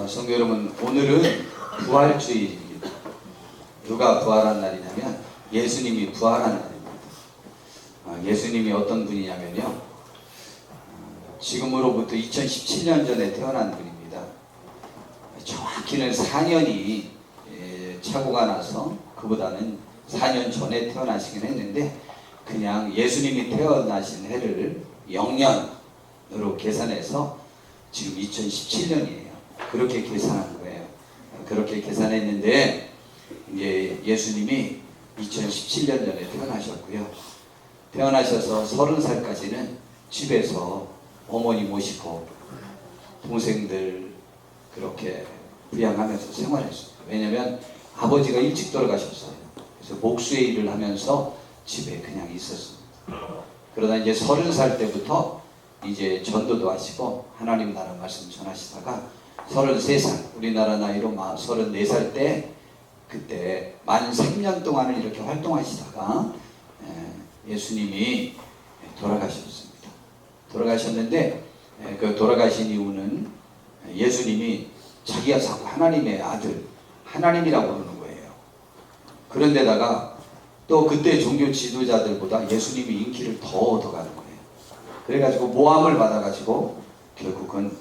성도 여러분, 오늘은 부활주일입니다. 누가 부활한 날이냐면 예수님이 부활한 날입니다. 예수님이 어떤 분이냐면요, 지금으로부터 2017년 전에 태어난 분입니다. 정확히는 4년이 착오가 나서 그보다는 4년 전에 태어나시긴 했는데, 그냥 예수님이 태어나신 해를 0년으로 계산해서 지금 2017년이에요. 그렇게 계산한 거예요. 그렇게 계산했는데, 이제 예수님이 2017년 전에 태어나셨고요. 태어나셔서 30살까지는 집에서 어머니 모시고 동생들 그렇게 부양하면서 생활했어요. 왜냐면 아버지가 일찍 돌아가셨어요. 그래서 목수의 일을 하면서 집에 그냥 있었습니다. 그러다 이제 30살 때부터 이제 전도도 하시고 하나님 나라 말씀 전하시다가 33살, 우리나라 나이로 34살 때, 그때 만 3년 동안을 이렇게 활동하시다가 예수님이 돌아가셨습니다. 돌아가셨는데, 그 돌아가신 이유는 예수님이 자기가 자꾸 하나님의 아들, 하나님이라고 부르는 거예요. 그런데다가 또 그때 종교 지도자들보다 예수님이 인기를 더 얻어가는 거예요. 그래가지고 모함을 받아가지고 결국은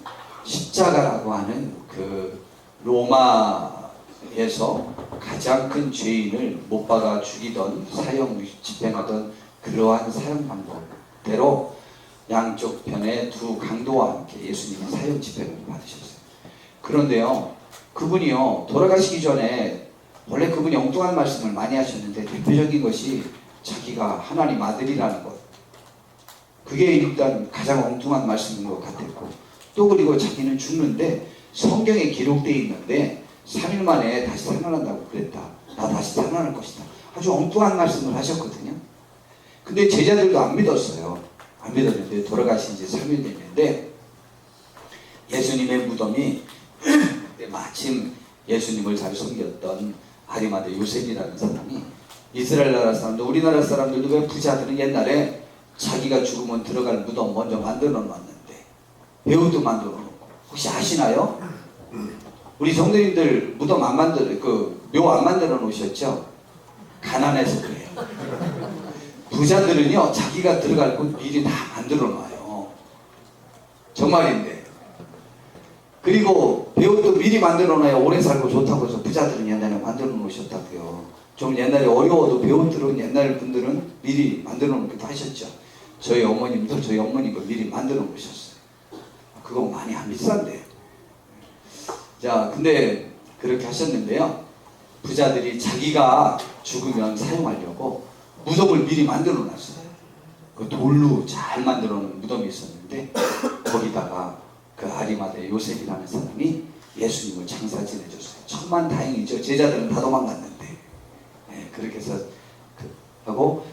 십자가라고 하는 그 로마에서 가장 큰 죄인을 못 박아 죽이던, 사형 집행하던 그러한 사형 방법대로 양쪽 편에 두 강도와 함께 예수님이 사형 집행을 받으셨어요. 그런데요, 그분이요, 돌아가시기 전에 원래 그분이 엉뚱한 말씀을 많이 하셨는데, 대표적인 것이 자기가 하나님 아들이라는 것, 그게 일단 가장 엉뚱한 말씀인 것 같았고, 또 그리고 자기는 죽는데 성경에 기록되어 있는데 3일 만에 다시 살아난다고 그랬다. 나 다시 살아날 것이다. 아주 엉뚱한 말씀을 하셨거든요. 근데 제자들도 안 믿었어요. 안 믿었는데 돌아가신 지 3일 됐는데, 예수님의 무덤이 마침 예수님을 잘 섬겼던 아리마대 요셉이라는 사람이, 이스라엘 나라 사람들, 우리나라 사람들도 왜 부자들은 옛날에 자기가 죽으면 들어갈 무덤 먼저 만들어 놨는데 배우도 만들어 놓고, 혹시 아시나요? 우리 성도님들 무덤 안 만들어, 묘 안 만들어 놓으셨죠? 가난해서 그래요. 부자들은요, 자기가 들어갈 곳 미리 다 만들어 놔요. 정말인데. 그리고 배우도 미리 만들어 놔야 오래 살고 좋다고 해서 부자들은 옛날에 만들어 놓으셨다고요. 좀 옛날에 어려워도 배우들은, 옛날 분들은 미리 만들어 놓기도 하셨죠. 저희 어머님도 저희 어머니가 미리 만들어 놓으셨어요. 그거 많이 안 비싼데. 자, 근데 그렇게 하셨는데요, 부자들이 자기가 죽으면 사용하려고 무덤을 미리 만들어 놨어요. 그 돌로 잘 만들어 놓은 무덤이 있었는데, 거기다가 그 아리마대 요셉이라는 사람이 예수님을 장사 지내줬어요. 천만다행이죠. 제자들은 다 도망갔는데. 그렇게 해서 하고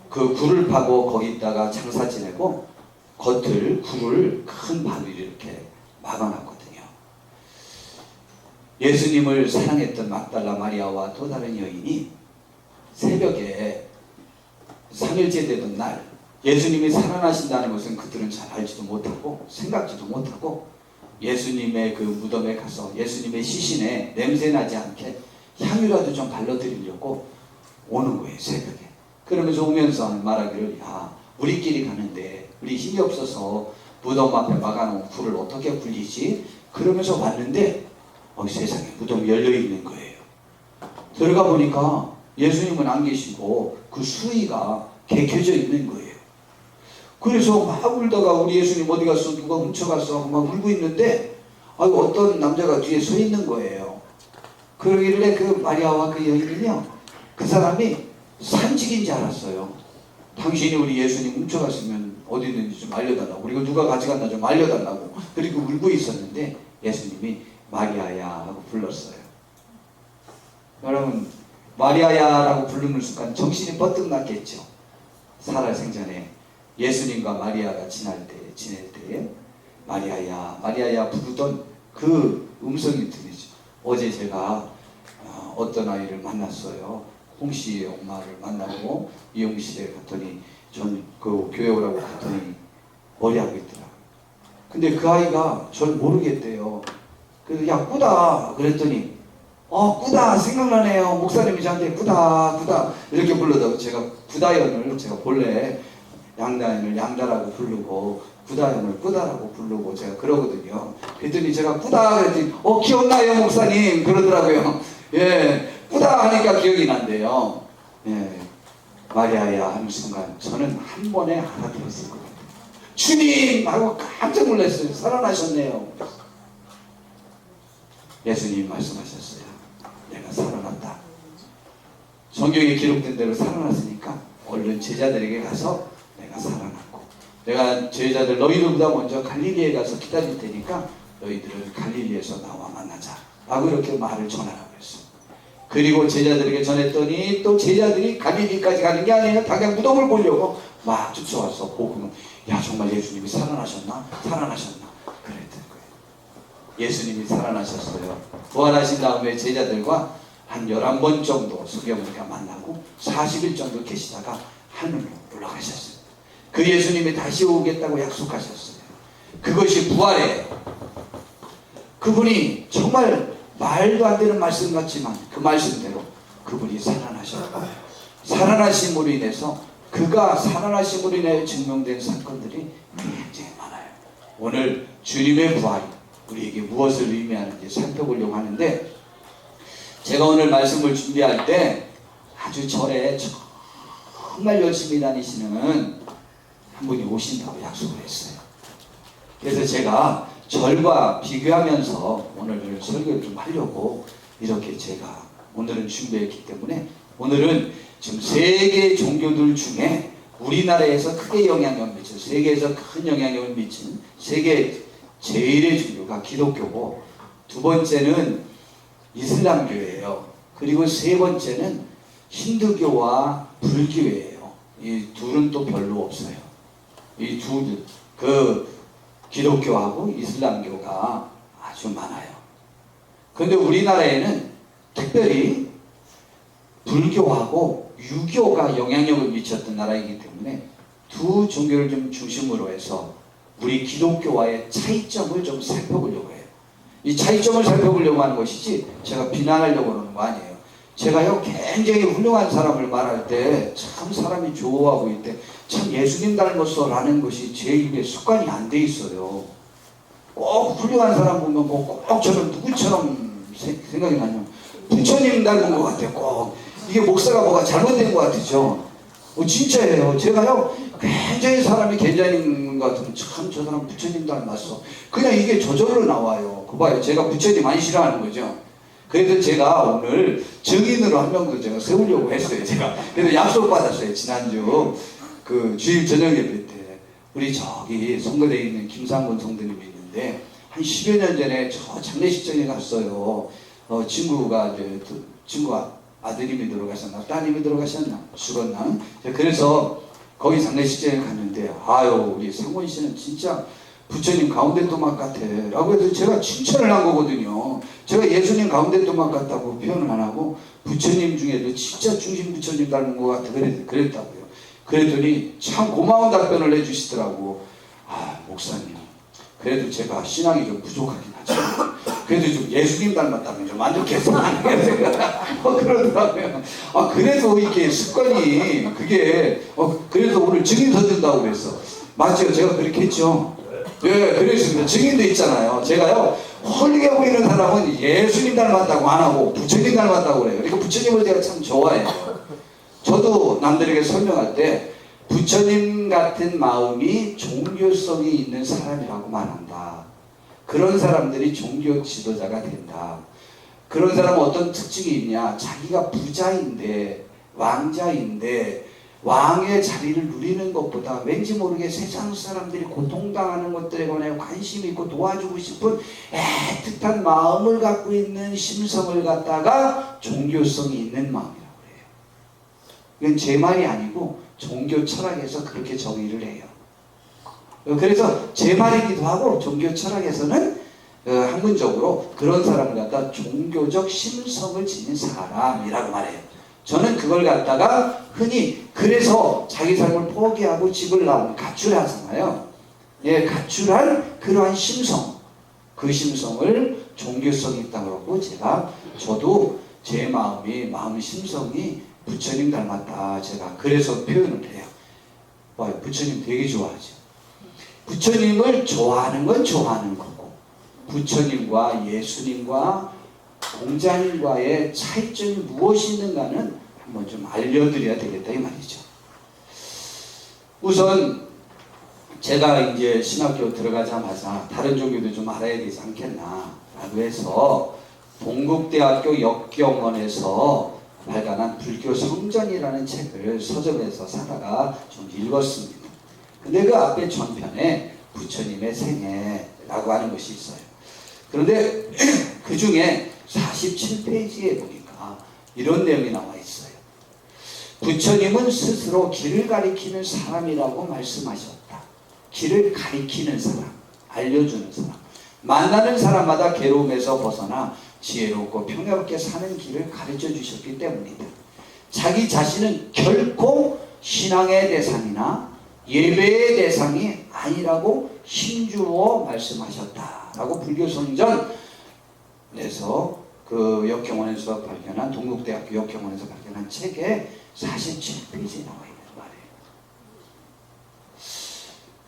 그 굴을 파고 거기다가 장사 지내고, 겉을 굴을 큰 바위를 이렇게 막아놨거든요. 예수님을 사랑했던 막달라 마리아와 또 다른 여인이 새벽에 3일째 되던 날, 예수님이 살아나신다는 것은 그들은 잘 알지도 못하고 생각지도 못하고, 예수님의 그 무덤에 가서 예수님의 시신에 냄새나지 않게 향유라도 좀 발라드리려고 오는 거예요, 새벽에. 그러면서 오면서 말하기를, 야, 우리끼리 가는데 우리 힘이 없어서 무덤 앞에 막아놓은 불을 어떻게 굴리지? 그러면서 왔는데 세상에 무덤이 열려있는 거예요. 들어가 보니까 예수님은 안 계시고 그 수의가 개켜져 있는 거예요. 그래서 막 울다가, 우리 예수님 어디 갔어? 누가 훔쳐갔어? 하고 막 울고 있는데, 어떤 남자가 뒤에 서 있는 거예요. 그러길래 그 마리아와 그 여인은요, 그 사람이 산직인 줄 알았어요. 당신이 우리 예수님 훔쳐갔으면 어디 있는지 좀 알려달라고, 그리고 누가 가져갔나 좀 알려달라고, 그리고 울고 있었는데 예수님이 마리아야 하고 불렀어요. 여러분, 마리아야라고 부르는 순간 정신이 뻗뜩 났겠죠. 살아생전에 예수님과 마리아가 지낼 때에 마리아야 마리아야 부르던 그 음성이 들리죠. 어제 제가 어떤 아이를 만났어요. 홍씨 엄마를 만나고 미용실에 갔더니, 전 그 교회 오라고 갔더니 머리하고 있더라고요. 근데 그 아이가 절 모르겠대요. 그래서 야 꾸다 그랬더니 꾸다 생각나네요. 목사님이 저한테 꾸다 이렇게 불러도 제가 구다연을 제가 본래 양다연을 양다라고 부르고 구다연을 꾸다라고 부르고 제가 그러거든요. 그랬더니 제가 꾸다 그랬더니 기억나요 목사님 그러더라고요. 예, 꾸다 하니까 기억이 난대요. 예, 마리아야 하는 순간 저는 한 번에 알아들었을 것 같아요. 주님 하고 깜짝 놀랐어요. 살아나셨네요. 예수님 말씀하셨어요. 내가 살아났다. 성경에 기록된 대로 살아났으니까 얼른 제자들에게 가서 내가 살아났고 내가 제자들 너희들보다 먼저 갈릴리에 가서 기다릴 테니까 너희들을 갈릴리에서 나와 만나자 라고 이렇게 말을 전하라고 했어요. 그리고 제자들에게 전했더니 또 제자들이 갈릴리까지 가는 게 아니라 당장 무덤을 보려고 막 쫓아와서 보고는 야 정말 예수님이 살아나셨나? 그랬던 거예요. 예수님이 살아나셨어요. 부활하신 다음에 제자들과 한 11번 정도 성경으로 만나고 40일 정도 계시다가 하늘로 올라가셨어요. 그 예수님이 다시 오겠다고 약속하셨어요. 그것이 부활이에요. 그분이 정말 말도 안 되는 말씀 같지만 그 말씀대로 그분이 살아나셨고 살아나심으로 인해서 그가 살아나심으로 인해 증명된 사건들이 굉장히 많아요. 오늘 주님의 부활이 우리에게 무엇을 의미하는지 살펴보려고 하는데 제가 오늘 말씀을 준비할 때 아주 절에 정말 열심히 다니시는 한 분이 오신다고 약속을 했어요. 그래서 제가 절과 비교하면서 오늘 설교를 좀 하려고 이렇게 제가 오늘은 준비했기 때문에 오늘은 지금 세계 종교들 중에 우리나라에서 크게 영향력을 미친 세계에서 큰 영향력을 미친 세계 제일의 종교가 기독교고 두 번째는 이슬람교예요. 그리고 세 번째는 힌두교와 불교예요. 이 둘은 또 별로 없어요. 이 둘, 기독교하고 이슬람교가 아주 많아요. 그런데 우리나라에는 특별히 불교하고 유교가 영향력을 미쳤던 나라이기 때문에 두 종교를 좀 중심으로 해서 우리 기독교와의 차이점을 좀 살펴보려고 해요. 이 차이점을 살펴보려고 하는 것이지 제가 비난하려고 하는 거 아니에요. 제가요 굉장히 훌륭한 사람을 말할 때 참 사람이 좋아하고 있대 참 예수님 닮았어 라는 것이 제 입에 습관이 안 돼 있어요. 꼭 훌륭한 사람 보면 꼭 저는 누구처럼 생각이 나냐면 부처님 닮은 것 같아요. 꼭 이게 목사가 뭐가 잘못된 것 같으죠. 진짜예요. 제가요 굉장히 사람이 괜찮은 것 같으면 참 저 사람 부처님 닮았어. 그냥 이게 저절로 나와요. 그 봐요. 제가 부처님 많이 싫어하는 거죠. 그래서 제가 오늘 증인으로 한 명도 제가 세우려고 했어요. 제가 그래서 약속 받았어요. 지난주 그 주일 저녁 예배 때 우리 저기 선거대에 있는 김상곤 성도님이 있는데 한 10여 년 전에 저 장례식장에 갔어요. 친구가 이제 친구가 아드님이 들어가셨나 따님이 들어가셨나 죽었나. 그래서 거기 장례식장에 갔는데 아유 우리 상곤 씨는 진짜 부처님 가운데 토막 같아 라고 해서 제가 칭찬을 한 거거든요. 제가 예수님 가운데 토막 같다고 표현을 안 하고 부처님 중에도 진짜 중심 부처님 닮은 것 같아 그랬다고요. 그랬더니 참 고마운 답변을 해주시더라고. 목사님 그래도 제가 신앙이 좀 부족하긴 하죠. 그래도 좀 예수님 닮았다면 좀 만족해서 그러더라고요. 그래도 이게 습관이 그게 그래서 오늘 증인 서준다고 그랬어. 맞죠? 제가 그렇게 했죠. 예, 그랬습니다. 증인도 있잖아요. 제가요 홀리게 보이는 사람은 예수님 닮았다고 안 하고 부처님 닮았다고 그래요. 그러니까 부처님을 제가 참 좋아해요. 저도 남들에게 설명할 때 부처님 같은 마음이 종교성이 있는 사람이라고 말한다. 그런 사람들이 종교 지도자가 된다. 그런 사람은 어떤 특징이 있냐? 자기가 부자인데 왕자인데 왕의 자리를 누리는 것보다 왠지 모르게 세상 사람들이 고통당하는 것들에 관해 관심이 있고 도와주고 싶은 애틋한 마음을 갖고 있는 심성을 갖다가 종교성이 있는 마음이라고 해요. 이건 제 말이 아니고 종교 철학에서 그렇게 정의를 해요. 그래서 제 말이기도 하고 종교 철학에서는 학문적으로 그런 사람을 갖다 종교적 심성을 지닌 사람이라고 말해요. 저는 그걸 갖다가 흔히 그래서 자기 삶을 포기하고 집을 나오면 가출하잖아요. 예, 가출한 그러한 심성, 그 심성을 종교성 있다고 하고 저도 제 마음 심성이 부처님 닮았다. 제가 그래서 표현을 해요. 와, 부처님 되게 좋아하죠. 부처님을 좋아하는 건 좋아하는 거고 부처님과 예수님과 공자님과의 차이점이 무엇이 있는가는 한번 좀 알려드려야 되겠다 이 말이죠. 우선 제가 이제 신학교 들어가자마자 다른 종교도 좀 알아야 되지 않겠나 라고 해서 동국대학교 역경원에서 발간한 불교 성전이라는 책을 서점에서 사다가 좀 읽었습니다. 근데 그 앞에 전편에 부처님의 생애라고 하는 것이 있어요. 그런데 그 중에 47페이지에 보니까 이런 내용이 나와 있어요. 부처님은 스스로 길을 가리키는 사람이라고 말씀하셨다. 길을 가리키는 사람, 알려주는 사람, 만나는 사람마다 괴로움에서 벗어나 지혜롭고 평화롭게 사는 길을 가르쳐 주셨기 때문이다. 자기 자신은 결코 신앙의 대상이나 예배의 대상이 아니라고 힘주어 말씀하셨다라고 불교성전에서 그 역경원에서 발견한 동국대학교 역경원에서 발견한 책에 47페이지에 나와 있는 말이에요.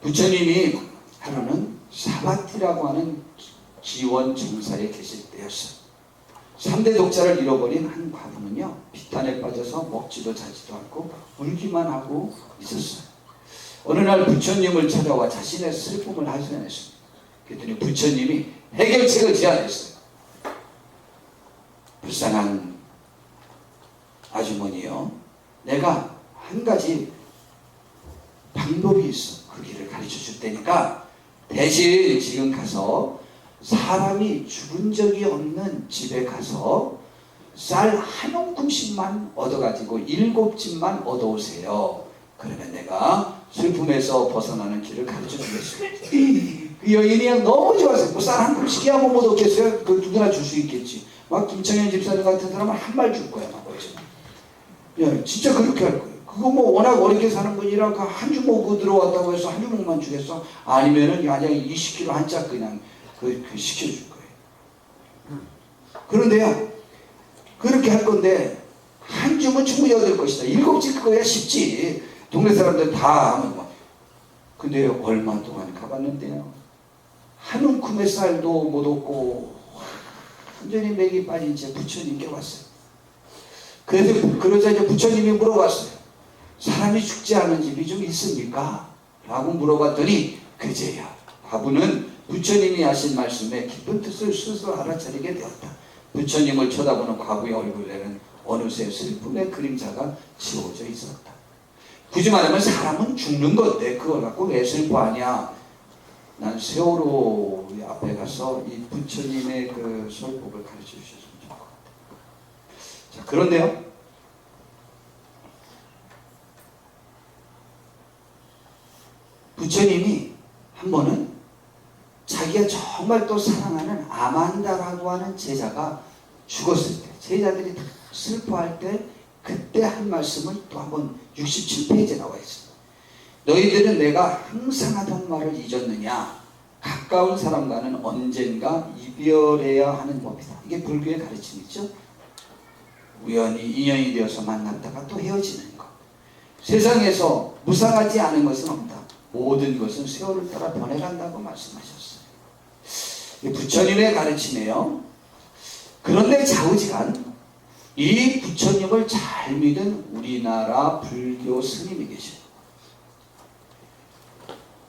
부처님이 하루는 사바티라고 하는 기원 정사에 계실 때였어요. 3대 독자를 잃어버린 한 과부는요, 비탄에 빠져서 먹지도 자지도 않고 울기만 하고 있었어요. 어느 날 부처님을 찾아와 자신의 슬픔을 하소연했습니다. 그랬더니 부처님이 해결책을 제안했어요. 불쌍한 아주머니요, 내가 한 가지 방법이 있어. 그 길을 가르쳐 줄 테니까 대신 지금 가서 사람이 죽은 적이 없는 집에 가서 쌀 한 움큼씩만 얻어가지고 7집만 얻어오세요. 그러면 내가 슬픔에서 벗어나는 길을 가르쳐 주겠습니다. 그 여인이 너무 좋았어요. 뭐 쌀 한 움큼씩이야 뭐 못 얻겠어요? 그 누구나 줄 수 있겠지. 막 김청현 집사님 같은 사람은 한 말 줄 거야. 막 야, 진짜 그렇게 할 거예요. 그거 뭐 워낙 어렵게 사는 분이라 그 한 주먹 들어왔다고 해서 한 주먹만 주겠어? 아니면은 만약에 20kg 한 짝 그냥 그 시켜줄 거예요. 그런데요, 그렇게 할 건데 한 주면 충분히 얻을 것이다. 7집 그거야 쉽지. 동네 사람들 다 하면 뭐. 근데 얼마 동안 가봤는데요, 한 움큼의 쌀도 못 얻고 완전히 맥이 빠진 채 부처님께 왔어요. 그러자 이제 부처님이 물어봤어요. 사람이 죽지 않은 집이 좀 있습니까? 라고 물어봤더니 그제야 과부는 부처님이 하신 말씀에 깊은 뜻을 스스로 알아차리게 되었다. 부처님을 쳐다보는 과부의 얼굴에는 어느새 슬픔의 그림자가 지워져 있었다. 굳이 말하면 사람은 죽는 건데 그걸 갖고 왜 슬퍼하냐? 난 세월호 앞에 가서 이 부처님의 그 설법을 가르쳐 주셨으면 좋을 것 같아요. 자, 그런데요, 부처님이 한 번은 자기가 정말 또 사랑하는 아만다라고 하는 제자가 죽었을 때, 제자들이 다 슬퍼할 때 그때 한 말씀을 또 한번 67페이지에 나와 있습니다. 너희들은 내가 항상 하던 말을 잊었느냐? 가까운 사람과는 언젠가 이별해야 하는 법이다. 이게 불교의 가르침이죠. 우연히 인연이 되어서 만났다가 또 헤어지는 것. 세상에서 무상하지 않은 것은 없다. 모든 것은 세월을 따라 변해간다고 말씀하셨어요. 부처님의 가르침이에요. 그런데 좌우지간 이 부처님을 잘 믿은 우리나라 불교 스님이 계셔요.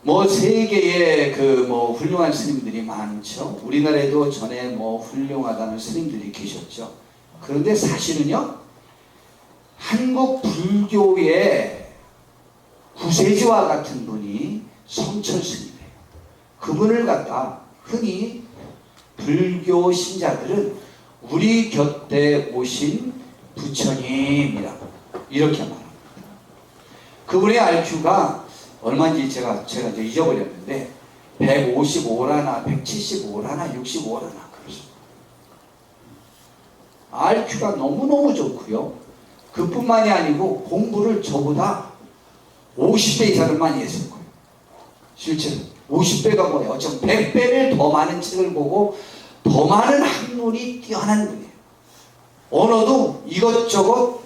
뭐 세계에 그 뭐 훌륭한 스님들이 많죠. 우리나라에도 전에 뭐 훌륭하다는 스님들이 계셨죠. 그런데 사실은요, 한국 불교의 구세주와 같은 분이 성철 스님이에요. 그분을 갖다 흔히 불교 신자들은 우리 곁에 오신 부처님이라고 이렇게 말합니다. 그분의 RQ가 얼마인지 제가 이제 잊어버렸는데 155라나 175라나 65라나 그렇습니다. RQ가 너무너무 좋고요. 그뿐만이 아니고 공부를 저보다 50배 이상을 많이 했을 거예요. 실제로. 50배가 뭐예요? 좀 100배를 더 많은 책을 보고 더 많은 학문이 뛰어난 분이에요. 언어도 이것저것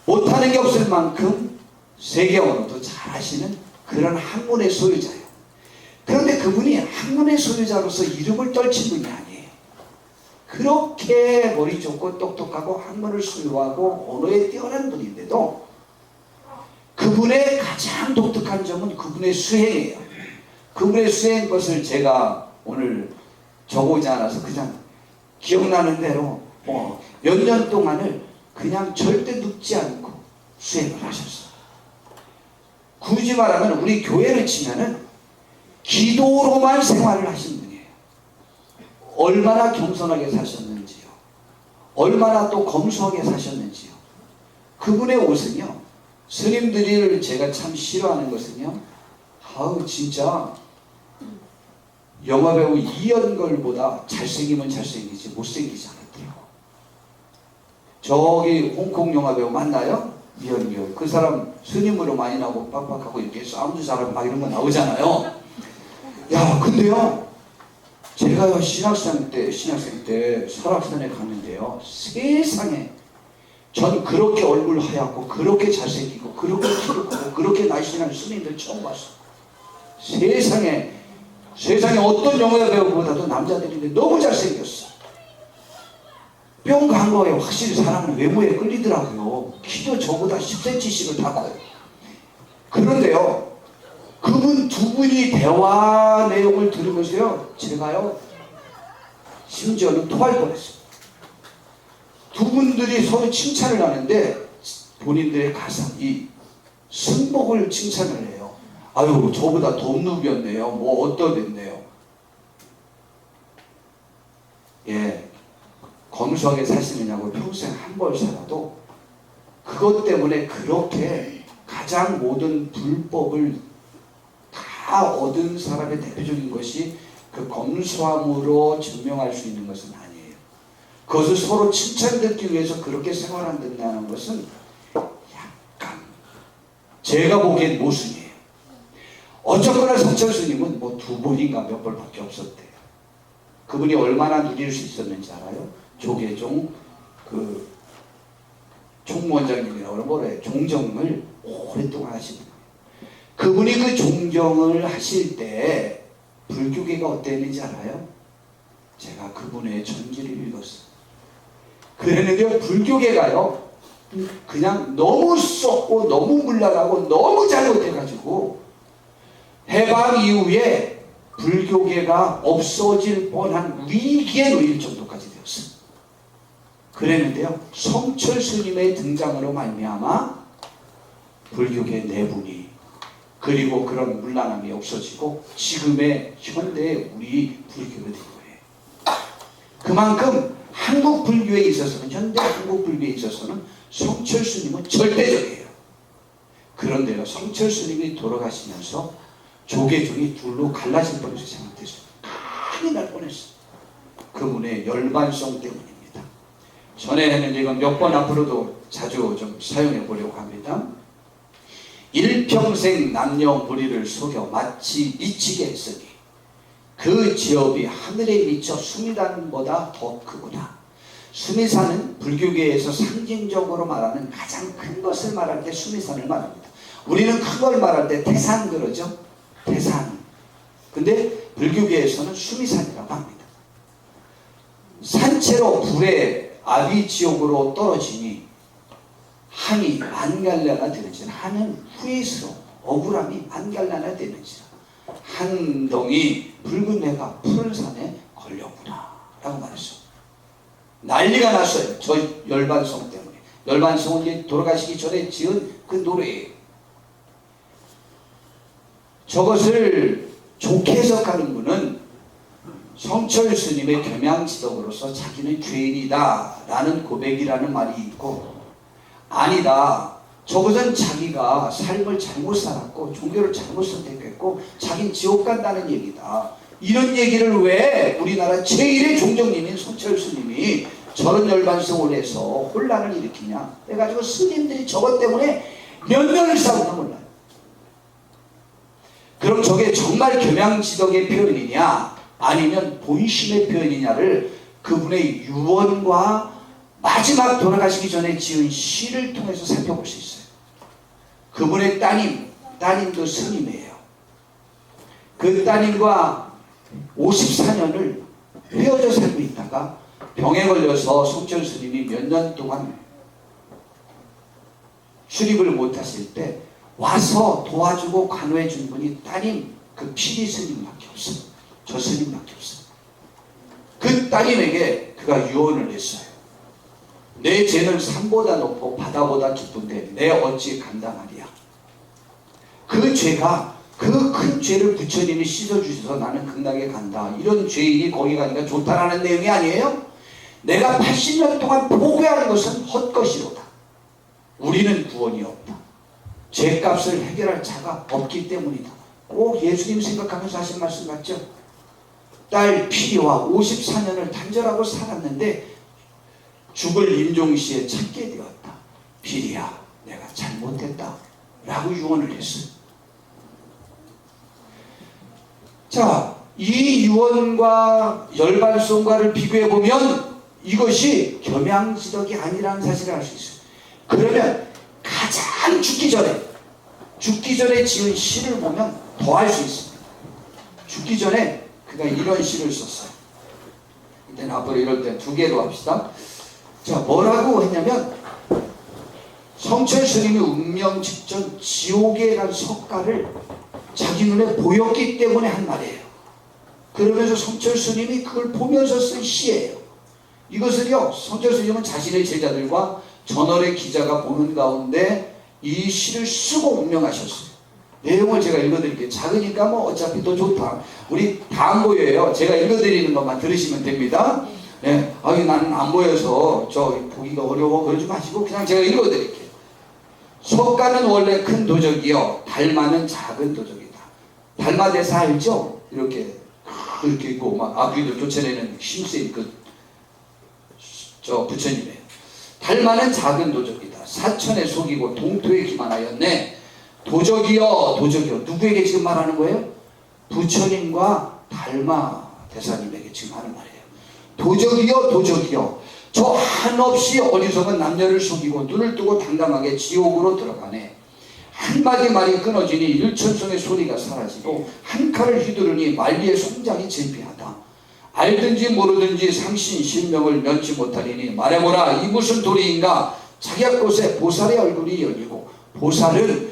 못하는 게 없을 만큼 세계 언어도 잘 하시는 그런 학문의 소유자예요. 그런데 그분이 학문의 소유자로서 이름을 떨친 분이 아니에요. 그렇게 머리 좋고 똑똑하고 학문을 소유하고 언어에 뛰어난 분인데도 그분의 가장 독특한 점은 그분의 수행이에요. 그분의 수행 것을 제가 오늘 적어오지 않아서 그냥 기억나는 대로 몇 년 동안을 그냥 절대 눕지 않고 수행을 하셨어요. 굳이 말하면 우리 교회를 치면은 기도로만 생활을 하신 분이에요. 얼마나 겸손하게 사셨는지요. 얼마나 또 검소하게 사셨는지요. 그분의 옷은요, 스님들을 제가 참 싫어하는 것은요, 아우 진짜 영화배우 이연걸보다 잘생기면 잘생기지 못생기지 않았대요. 저기 홍콩 영화배우 맞나요? 이연걸. 그 사람 스님으로 많이 나오고 빡빡하고 이렇게 싸움도 잘하고 막 이런 거 나오잖아요. 야, 근데요, 제가요 신학생 때 설악산에 갔는데요, 세상에 전 그렇게 얼굴 하얗고 그렇게 잘생기고 그렇게 키도 크고 그렇게 날씬한 스님들 처음 봤어요. 세상에 어떤 영화 배우보다도 남자들인데 너무 잘생겼어. 뿅 간 거에 확실히 사람은 외모에 끌리더라고요. 키도 저보다 10cm씩을 다 커요. 그런데요, 그분 두 분이 대화 내용을 들으면서요, 제가요 심지어는 토할 뻔했어요. 두 분들이 서로 칭찬을 하는데 본인들의 가상, 이 승복을 칭찬을 해요. 아유, 저보다 더 누비었네요. 뭐 어떠겠네요. 예, 검소하게 사시느냐고 평생 한 벌 살아도 그것 때문에 그렇게 가장 모든 불법을 다 얻은 사람의 대표적인 것이 그 검소함으로 증명할 수 있는 것은 아니에요. 그것을 서로 칭찬받기 위해서 그렇게 생활한다는 것은 약간 제가 보기엔 모순이에요. 어쨌거나 성철 스님은 뭐 2번인가 몇 번밖에 없었대요. 그분이 얼마나 누릴 수 있었는지 알아요? 조계종 그 총무원장님이라고 뭐라 해요? 종정을 오랫동안 하신 거예요. 그분이 그 종정을 하실 때 불교계가 어땠는지 알아요? 제가 그분의 전기를 읽었어요. 그랬는데 불교계가요, 그냥 너무 썩고 너무 물러가고 너무 잘못해가지고 해방 이후에 불교계가 없어질 뻔한 위기에 놓일 정도까지 되었어요. 그랬는데요, 성철 스님의 등장으로 말미암아 불교계 내분이 그리고 그런 문란함이 없어지고 지금의 현대의 우리 불교가 된 거예요. 그만큼 한국 불교에 있어서는, 현대 한국 불교에 있어서는 성철 스님은 절대적이에요. 그런데요, 성철 스님이 돌아가시면서 조계종이 둘로 갈라질 뻔해서 잘못했어요. 큰일 날 뻔했어요. 그분의 열반성 때문입니다. 전에 했는데 이건 몇 번 앞으로도 자주 좀 사용해 보려고 합니다. 일평생 남녀 무리를 속여 마치 미치게 했으니 그 지업이 하늘에 미쳐 수미산보다 더 크구나. 수미산은 불교계에서 상징적으로 말하는 가장 큰 것을 말할 때 수미산을 말합니다. 우리는 큰 걸 말할 때 태산 그러죠. 태산. 근데 불교계에서는 수미산이라고 합니다. 산채로 불에 아비지옥으로 떨어지니 한이 만갈래가 되는지라. 한은 후회스러워 억울함이 만갈래가 되는지라. 한 덩이 붉은 해가 푸른 산에 걸렸구나 라고 말했어. 난리가 났어요. 저 열반성 때문에. 열반성은 이제 돌아가시기 전에 지은 그 노래예요. 저것을 좋게 해석하는 분은 성철 스님의 겸양지덕으로서 자기는 죄인이다 라는 고백이라는 말이 있고, 아니다, 저것은 자기가 삶을 잘못 살았고 종교를 잘못 선택했고 자기는 지옥 간다는 얘기다. 이런 얘기를 왜 우리나라 제1의 종정님인 성철 스님이 저런 열반성을 해서 혼란을 일으키냐 해가지고 스님들이 저것 때문에 몇 년을 싸우나 몰라요. 그럼 저게 정말 겸양지덕의 표현이냐 아니면 본심의 표현이냐를 그분의 유언과 마지막 돌아가시기 전에 지은 시를 통해서 살펴볼 수 있어요. 그분의 따님도 스님이에요. 그 따님과 54년을 헤어져 살고 있다가 병에 걸려서 성철 스님이 몇 년 동안 출입을 못하실 때 와서 도와주고 간호해 준 분이 따님 그 피리 스님밖에 없어요. 저 스님밖에 없어요. 그 따님에게 그가 유언을 했어요. 내 죄는 산보다 높고 바다보다 깊은데 내 어찌 감당하리야. 그 죄가 그 큰 죄를 부처님이 씻어주셔서 나는 극락에 간다. 이런 죄인이 거기 가니까 좋다라는 내용이 아니에요. 내가 80년 동안 포기하는 것은 헛것이로다. 우리는 구원이 없다. 죄값을 해결할 자가 없기 때문이다. 꼭 예수님 생각하면서 하신 말씀 같죠? 딸 피리와 54년을 단절하고 살았는데 죽을 임종시에 찾게 되었다. 피리야, 내가 잘못했다 라고 유언을 했어요. 자, 이 유언과 열반송가를 비교해보면 이것이 겸양지덕이 아니라는 사실을 알 수 있어요. 그러면 가장 죽기 전에 지은 시를 보면 더 알 수 있습니다. 죽기 전에 그가 이런 시를 썼어요. 이때는 앞으로 이럴 때 두 개로 합시다. 자, 뭐라고 했냐면 성철 스님이 운명 직전 지옥에 간 석가를 자기 눈에 보였기 때문에 한 말이에요. 그러면서 성철 스님이 그걸 보면서 쓴 시예요. 이것을요, 성철 스님은 자신의 제자들과 전월의 기자가 보는 가운데 이 시를 쓰고 운명하셨어요. 내용을 제가 읽어드릴게요. 작으니까 뭐 어차피 더 좋다. 우리 다 안 보여요. 제가 읽어드리는 것만 들으시면 됩니다. 네, 나는 안 보여서 저 보기가 어려워 그러지 마시고 그냥 제가 읽어드릴게요. 석가는 원래 큰 도적이요 달마는 작은 도적이다. 달마 대사 알죠? 이렇게 있고 막 아귀들 쫓아내는 힘센 저 부처님이에요. 달마는 작은 도적이다. 사천에 속이고 동토에 기만하였네. 도적이여 누구에게 지금 말하는 거예요? 부처님과 달마 대사님에게 지금 하는 말이에요. 도적이여 저 한없이 어리석은 남녀를 속이고 눈을 뜨고 당당하게 지옥으로 들어가네. 한마디 말이 끊어지니 일천성의 소리가 사라지고 한 칼을 휘두르니 만리의 송장이 제비하다. 알든지 모르든지 상신신명을 면치 못하리니 말해보라 이 무슨 도리인가. 자기야 곳에 보살의 얼굴이 열리고, 보살은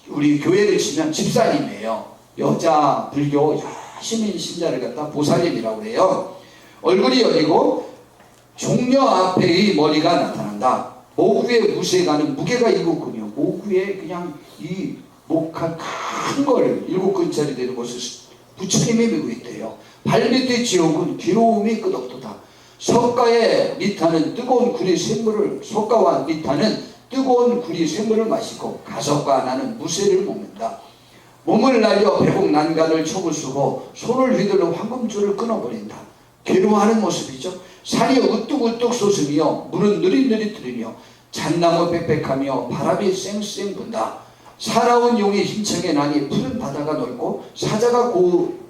우리 교회를 치면 집사님이에요. 여자 불교 시민 신자를 갖다 보살님이라고 그래요. 얼굴이 열리고 종려 앞에의 머리가 나타난다. 목 위에 무쇠가는 무게가 7근이요. 목 위에 그냥 이 목한 큰 걸 7근짜리 되는 것을 부처님이 메고 있대요. 발밑에 지옥은 괴로움이 끝없도다. 석가의 니타는 뜨거운 구리 샘물을 석가와 니타는 뜨거운 구리 샘물을 마시고 가석과 나는 무쇠를 먹는다. 몸을 날려 배복 난간을 촉을 쓰고 손을 휘둘러 황금줄을 끊어버린다. 괴로워하는 모습이죠. 산이 우뚝우뚝 솟으며 물은 느릿느릿 흐르며 잣나무 빽빽하며 바람이 쌩쌩 분다. 살아온 용이 힘차게 나니 푸른 바다가 넓고 사자가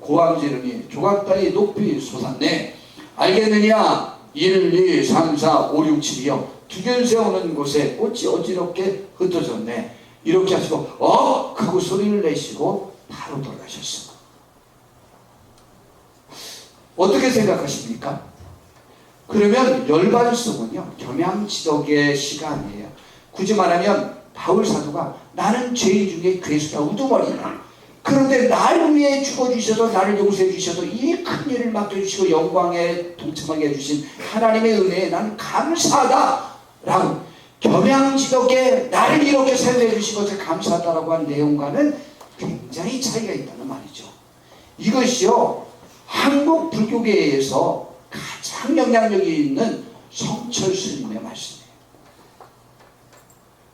고함지르니 조각 따위 높이 솟았네. 알겠느냐? 1, 2, 3, 4, 5, 6, 7이요. 두견 세우는 곳에 꽃이 어지럽게 흩어졌네. 이렇게 하시고 하고 소리를 내시고 바로 돌아가셨어. 어떻게 생각하십니까? 그러면 열반송은요 겸양지덕의 시가 아니에요. 굳이 말하면 바울 사도가 나는 죄인 중에 괴수다 우두머리다. 그런데 나를 위해 죽어주셔서 나를 용서해 주셔서 이 큰 일을 맡겨주시고 영광에 동참하게 해주신 하나님의 은혜에 나는 감사하다 라고 겸양지덕에 나를 이렇게 사용해 주신 것에 감사하다라고 하는 내용과는 굉장히 차이가 있다는 말이죠. 이것이요 한국 불교계에서 가장 영향력이 있는 성철 스님의 말씀이에요.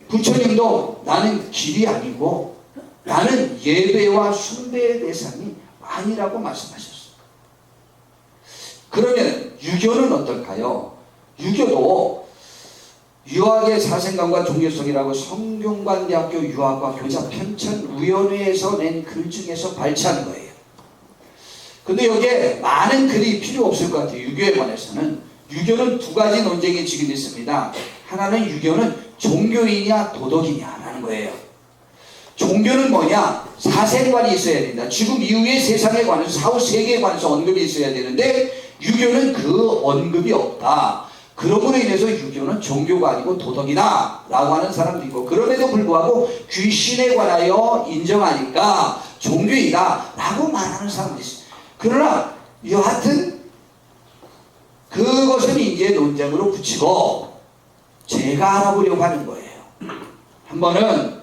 부처님도 나는 길이 아니고 나는 예배와 숭배의 대상이 아니라고 말씀하셨어요. 그러면 유교는 어떨까요? 유교도 유학의 사생관과 종교성이라고 성균관대학교 유학과 교자 편찬위원회에서 낸 글 중에서 발췌한 거예요. 근데 여기에 많은 글이 필요 없을 것 같아요. 유교에 관해서는. 유교는 두 가지 논쟁이 지금 있습니다. 하나는 유교는 종교이냐 도덕이냐라는 거예요. 종교는 뭐냐? 사생관이 있어야 된다. 지금 이후의 세상에 관해서, 사후 세계에 관해서 언급이 있어야 되는데 유교는 그 언급이 없다. 그러므로 인해서 유교는 종교가 아니고 도덕이다 라고 하는 사람도 있고, 그럼에도 불구하고 귀신에 관하여 인정하니까 종교이다 라고 말하는 사람도 있어요. 그러나 여하튼 그것은 이제 논쟁으로 붙이고 제가 알아보려고 하는 거예요. 한 번은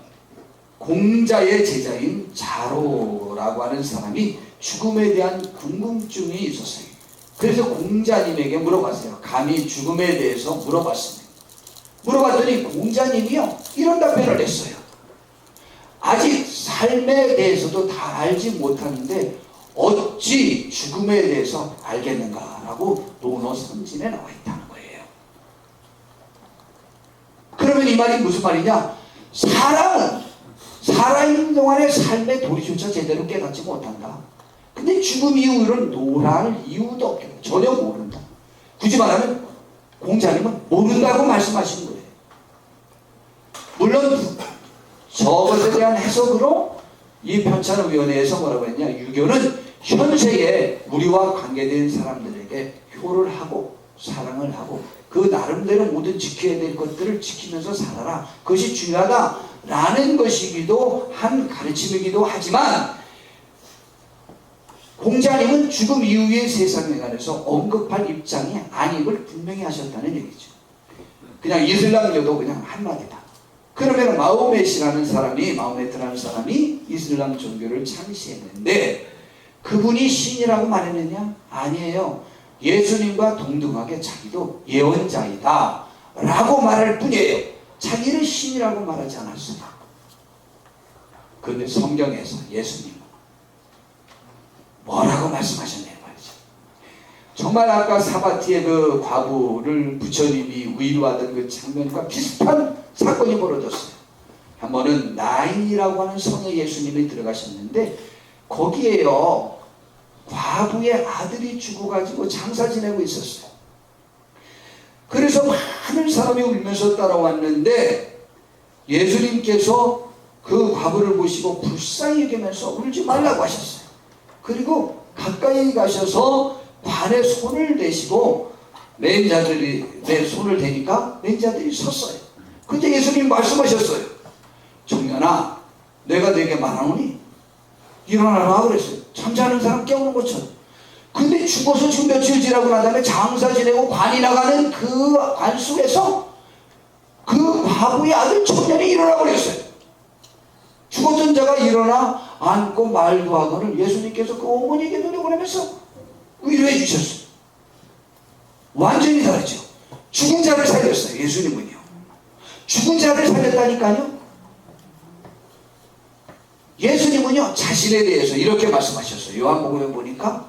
공자의 제자인 자로라고 하는 사람이 죽음에 대한 궁금증이 있었어요. 그래서 공자님에게 물어봤어요. 감히 죽음에 대해서 물어봤습니다. 물어봤더니 공자님이요 이런 답변을 했어요. 아직 삶에 대해서도 다 알지 못하는데 어찌 죽음에 대해서 알겠는가라고 논어선진에 나와 있다는 거예요. 그러면 이 말이 무슨 말이냐? 사람은 살아있는 동안의 삶의 도리조차 제대로 깨닫지 못한다. 근데 죽음 이후를 논할 이유도 없겠다. 전혀 모른다. 굳이 말하면 공자님은 모른다고 말씀하신 거예요. 물론 저것에 대한 해석으로 이 편찬위원회에서 뭐라고 했냐? 유교는 현세에 우리와 관계된 사람들에게 효를 하고 사랑을 하고 그 나름대로 모든 지켜야 될 것들을 지키면서 살아라. 그것이 중요하다라는 것이기도 한 가르침이기도 하지만 공자님은 죽음 이후의 세상에 관해서 언급할 입장이 아님을 분명히 하셨다는 얘기죠. 그냥 이슬람교도 그냥 한마디다. 그러면 마호메트라는 사람이 이슬람 종교를 창시했는데 그분이 신이라고 말했느냐? 아니에요. 예수님과 동등하게 자기도 예언자이다 라고 말할 뿐이에요. 자기를 신이라고 말하지 않았습니다. 그런데 성경에서 예수님은 뭐라고 말씀하셨냐는 말이죠. 정말 아까 사바티의 그 과부를 부처님이 위로하던 그 장면과 비슷한 사건이 벌어졌어요. 한 번은 나인이라고 하는 성에 예수님이 들어가셨는데 거기에요 과부의 아들이 죽어가지고 장사 지내고 있었어요. 그래서 많은 사람이 울면서 따라왔는데 예수님께서 그 과부를 보시고 불쌍히 여기면서 울지 말라고 하셨어요. 그리고 가까이 가셔서 관에 손을 대시고 맹자들이 내 손을 대니까 맹자들이 섰어요. 근데 예수님 말씀하셨어요. 청년아, 내가 네게 말하노니 일어나라 그랬어요. 잠자는 사람 깨우는 것처럼. 근데 죽어서 지금 며칠 지나고 난 다음에 장사 지내고 관이 나가는 그 관 속에서 그 과부의 아들 청년이 일어나고 그랬어요. 죽었던 자가 일어나 앉고 말도 하고는 예수님께서 그 어머니에게 눈을 보내면서 위로해 주셨어요. 완전히 다르죠. 죽은 자를 살렸어요. 예수님은요. 죽은 자를 살렸다니까요. 예수님은요 자신에 대해서 이렇게 말씀하셨어요. 요한복음에 보니까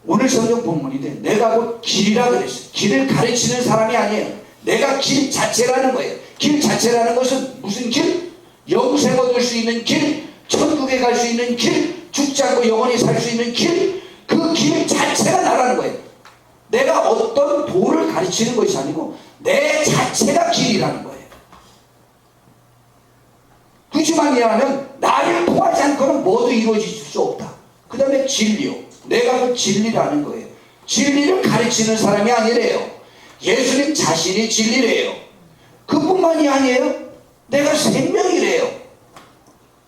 오늘 성경 본문인데 내가 곧 길이라 그랬어요. 길을 가르치는 사람이 아니에요. 내가 길 자체라는 거예요. 길 자체라는 것은 무슨 길? 영생 얻을 수 있는 길, 천국에 갈 수 있는 길, 죽지 않고 영원히 살 수 있는 길, 그 길 자체가 나라는 거예요. 내가 어떤 도를 가르치는 것이 아니고 내 자체가 길이라는 거예요. 굳이만이라면 나를 통하지 않고는 모두 이루어질 수 없다. 그 다음에 진리요. 내가 그 진리라는 거예요. 진리를 가르치는 사람이 아니래요. 예수님 자신이 진리래요. 그뿐만이 아니에요. 내가 생명이래요.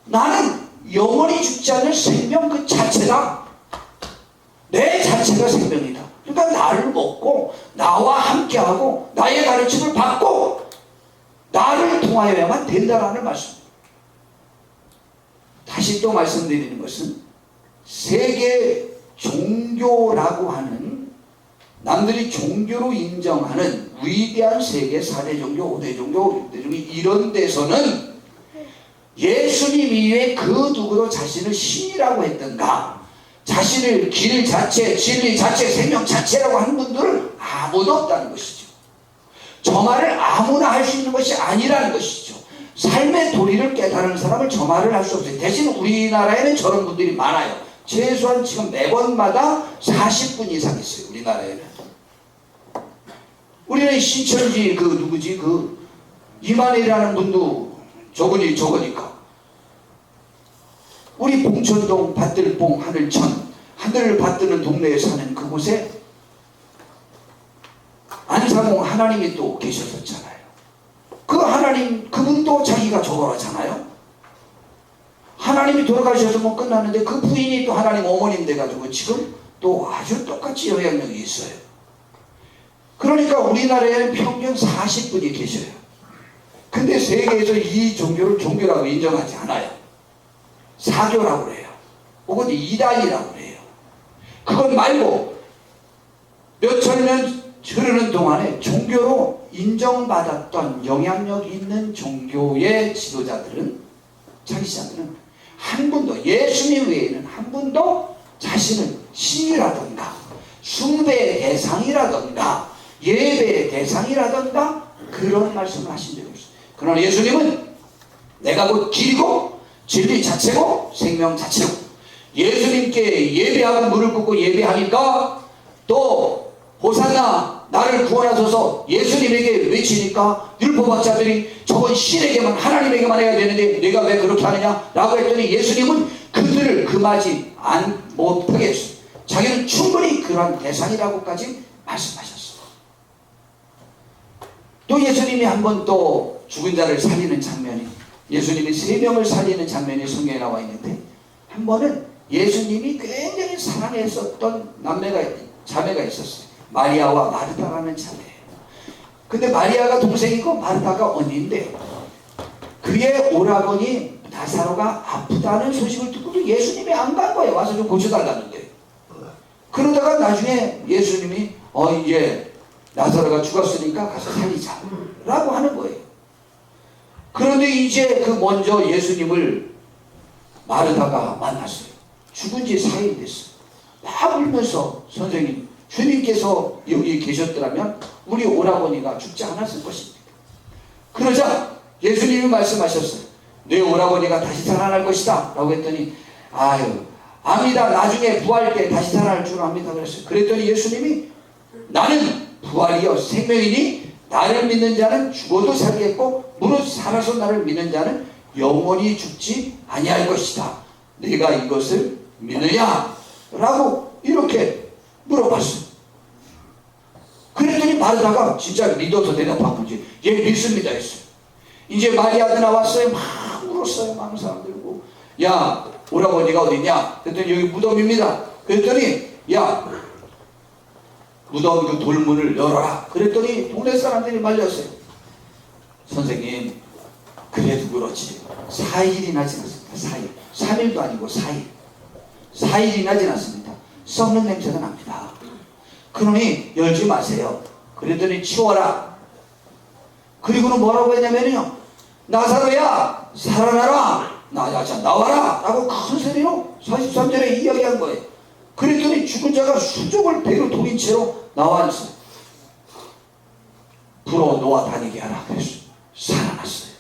나는 영원히 죽지 않을 생명 그 자체다. 내 자체가 생명이다. 그러니까 나를 먹고 나와 함께하고 나의 가르침을 받고 나를 통하여야만 된다라는 말씀입니다. 다시 또 말씀드리는 것은 세계 종교라고 하는 남들이 종교로 인정하는 위대한 세계 4대 종교, 5대 종교, 6대 종교 이런 데서는 예수님 이외에 그 누구도 자신을 신이라고 했던가 자신을 길 자체, 진리 자체, 생명 자체라고 하는 분들은 아무도 없다는 것이죠. 저 말을 아무나 할 수 있는 것이 아니라는 것이죠. 삶의 도리를 깨달은 사람을 저 말을 할 수 없어요. 대신 우리나라에는 저런 분들이 많아요. 최소한 지금 매번마다 40분 이상 있어요. 우리나라에는. 우리는 신천지 누구지 이만희라는 분도 저거니까. 우리 봉천동 밭들봉 하늘천 하늘을 받드는 동네에 사는 그곳에 안상홍 하나님이 또 계셨었잖아요. 그 하나님 그분도 자기가 저걸 하잖아요. 하나님이 돌아가셔서 뭐 끝났는데 그 부인이 또 하나님 어머님 돼가지고 지금 또 아주 똑같이 영향력이 있어요. 그러니까 우리나라에는 평균 40분이 계셔요. 근데 세계에서 이 종교를 종교라고 인정하지 않아요. 사교라고 해요. 혹은 이단이라고 해요. 그것 말고 몇천 년 흐르는 동안에 종교로 인정받았던 영향력 있는 종교의 지도자들은 창시자들은 한 분도 예수님 외에는 한 분도 자신을 신이라던가 숭배의 대상이라던가 예배의 대상이라던가 그런 말씀을 하신 적이 없어요. 그러나 예수님은 내가 곧 길이고 진리 자체고 생명 자체고 예수님께 예배하고 무릎 꿇고 예배하니까 또 호산나 나를 구원하소서 예수님에게 외치니까 율법학자들이 저건 신에게만 하나님에게만 해야 되는데 내가 왜 그렇게 하느냐 라고 했더니 예수님은 그들을 금하지 못하게 했어요. 자기는 충분히 그러한 대상이라고까지 말씀하셨어요. 또 예수님이 한 번 또 죽은 자를 살리는 장면이 예수님이 3명을 살리는 장면이 성경에 나와 있는데 한 번은 예수님이 굉장히 사랑했었던 자매가 있었어요. 마리아와 마르다라는 자매예요. 근데 마리아가 동생이고 마르다가 언니인데 그의 오라버니 나사로가 아프다는 소식을 듣고도 예수님이 안 간 거예요. 와서 좀 고쳐달라는데. 그러다가 나중에 예수님이 이제 나사로가 죽었으니까 가서 살리자 라고 하는 거예요. 그런데 이제 먼저 예수님을 마르다가 만났어요. 죽은 지 4일 됐어요. 막 울면서 선생님 주님께서 여기 계셨더라면 우리 오라버니가 죽지 않았을 것입니다. 그러자 예수님이 말씀하셨어요. 내 오라버니가 다시 살아날 것이다 라고 했더니 아유 압니다. 나중에 부활할 때 다시 살아날 줄 압니다 그랬어요. 그랬더니 예수님이 나는 부활이요 생명이니 나를 믿는 자는 죽어도 살겠고 무릇 살아서 나를 믿는 자는 영원히 죽지 아니할 것이다. 내가 이것을 믿느냐? 라고 이렇게 물어봤어요. 그랬더니 마르다가 진짜 믿어서 대답한 거지. 예 믿습니다 했어요. 이제 마리아도 나왔어요. 막 울었어요. 많은 사람들고 야 오라버니가 어디냐? 그랬더니 여기 무덤입니다. 그랬더니 야 무덤 그 돌문을 열어라. 그랬더니 동네 사람들이 말렸어요. 선생님 그래도 그렇지 4일이나 지났습니다. 4일 3일도 아니고 4일이나 지났습니다. 썩는 냄새가 납니다. 그러니 열지 마세요. 그랬더니 치워라. 그리고는 뭐라고 했냐면요 나사로야 살아나라 나와라 라고 큰 소리로 43절에 이야기한 거예요. 그랬더니 죽은 자가 수족을 배로 돌린 채로 나와있어요. 불어 놓아 다니게 하라 그랬어요. 살아났어요.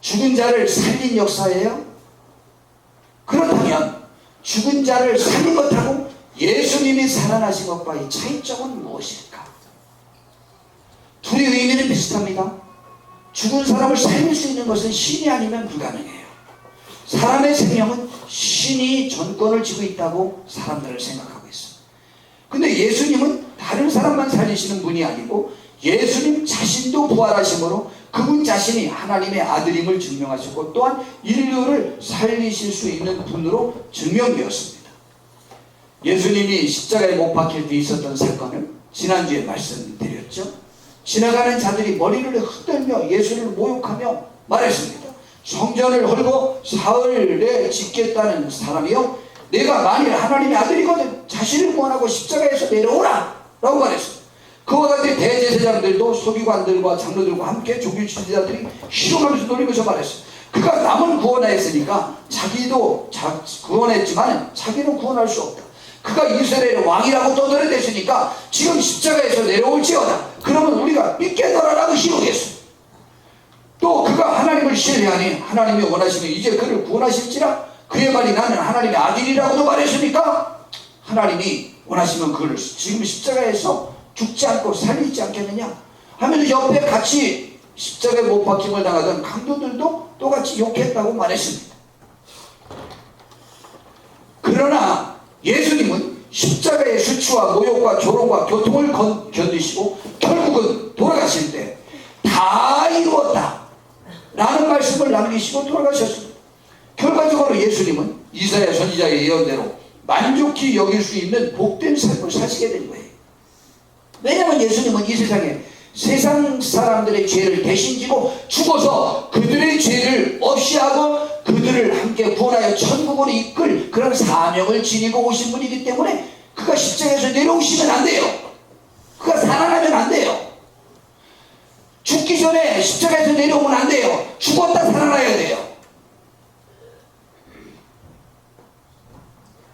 죽은 자를 살린 역사예요. 그렇다면 죽은 자를 살린 것하고 예수님이 살아나신 것과의 차이점은 무엇일까? 둘의 의미는 비슷합니다. 죽은 사람을 살릴 수 있는 것은 신이 아니면 불가능해요. 사람의 생명은 신이 전권을 쥐고 있다고 사람들은 생각하고 있어요. 근데 예수님은 다른 사람만 살리시는 분이 아니고 예수님 자신도 부활하심으로 그분 자신이 하나님의 아들임을 증명하셨고 또한 인류를 살리실 수 있는 분으로 증명되었습니다. 예수님이 십자가에 못 박힐 때 있었던 사건을 지난주에 말씀드렸죠. 지나가는 자들이 머리를 흔들며 예수를 모욕하며 말했습니다. 성전을 헐고 사흘에 짓겠다는 사람이요 내가 만일 하나님의 아들이거든 자신을 구원하고 십자가에서 내려오라 라고 말했어요. 그와 같이 대제사장들도 서기관들과 장로들과 함께 종교 지도자들이 희롱하면서 놀리면서 말했어요. 그가 남은 구원하였으니까 자기도 구원했지만 자기는 구원할 수 없다. 그가 이스라엘의 왕이라고 떠들어댔으니까 지금 십자가에서 내려올지어다. 그러면 우리가 믿겠노라라고 희롱했어요. 또 그가 하나님을 신뢰하니 하나님이 원하시면 이제 그를 구원하실지라 그의 말이 나는 하나님의 아들이라고도 말했으니까 하나님이 원하시면 그를 지금 십자가에서 죽지 않고 살리지 않겠느냐 하면서 옆에 같이 십자가에 못 박힘을 당하던 강도들도 똑같이 욕했다고 말했습니다. 그러나 예수님은 십자가의 수치와 모욕과 조롱과 고통을 견디시고 결국은 돌아가실 때 다 이루었다 라는 말씀을 남기시고 돌아가셨습니다. 결과적으로 예수님은 이사야 선지자의 예언대로 만족히 여길 수 있는 복된 삶을 사시게 된 거예요. 왜냐하면 예수님은 이 세상에 세상 사람들의 죄를 대신 지고 죽어서 그들의 죄를 없이 하고 그들을 함께 구원하여 천국으로 이끌 그런 사명을 지니고 오신 분이기 때문에 그가 십자가에서 내려오시면 안 돼요. 그가 살아나면 안 돼요. 죽기 전에 십자가에서 내려오면 안 돼요. 죽었다 살아나야 돼요.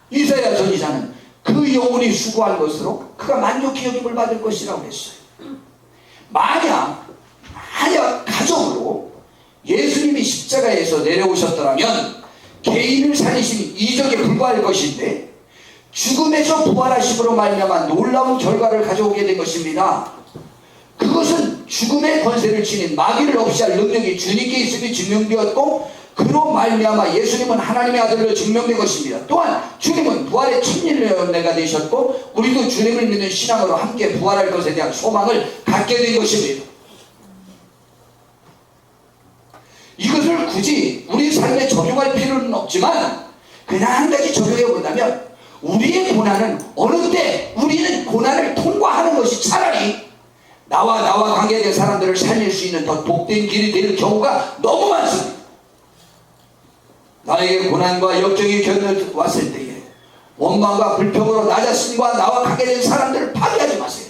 이사야 선지자는 그 영혼이 수고한 것으로 그가 만족히 여김을 받을 것이라고 했어요. 만약 가정으로 예수님이 십자가에서 내려오셨더라면 개인을 살리신 이적에 불과할 것인데 죽음에서 부활하심으로 말미암아 놀라운 결과를 가져오게 된 것입니다. 그것은 죽음의 권세를 지닌 마귀를 없이할 능력이 주님께 있음이 증명되었고 그로 말미암아 예수님은 하나님의 아들로 증명된 것입니다. 또한 주님은 부활의 천일연대가 되셨고 우리도 주님을 믿는 신앙으로 함께 부활할 것에 대한 소망을 갖게 된 것입니다. 이것을 굳이 우리 삶에 적용할 필요는 없지만 그냥 한 가지 적용해 본다면 우리의 고난은 어느 때 우리는 고난을 통과하는 것이 차라리 나와 관계된 사람들을 살릴 수 있는 더 복된 길이 될 경우가 너무 많습니다. 나에게 고난과 역경이 견뎌왔을 때에 원망과 불평으로 나 자신과 나와 관계된 사람들을 파괴하지 마세요.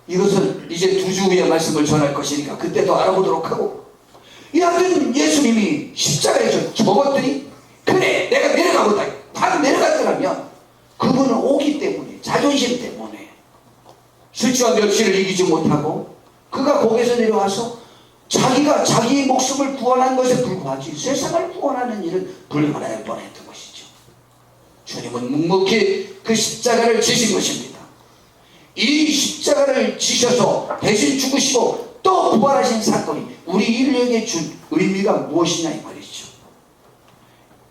이것은 이제 2주 후에 말씀을 전할 것이니까 그때 또 알아보도록 하고 이하여튼 예수님이 십자가에서 적었더니 그래 내가 내려가보다 바로 내려갔더라면 그분은 오기 때문에 자존심 때문에 수치와 멸시를 이기지 못하고 그가 거기서 내려와서 자기가 자기 목숨을 구원한 것에 불과하지 세상을 구원하는 일은 불가능할 뻔했던 것이죠. 주님은 묵묵히 그 십자가를 지신 것입니다. 이 십자가를 지셔서 대신 죽으시고 또 부활하신 사건이 우리 인류에게 준 의미가 무엇이냐 이 말이죠.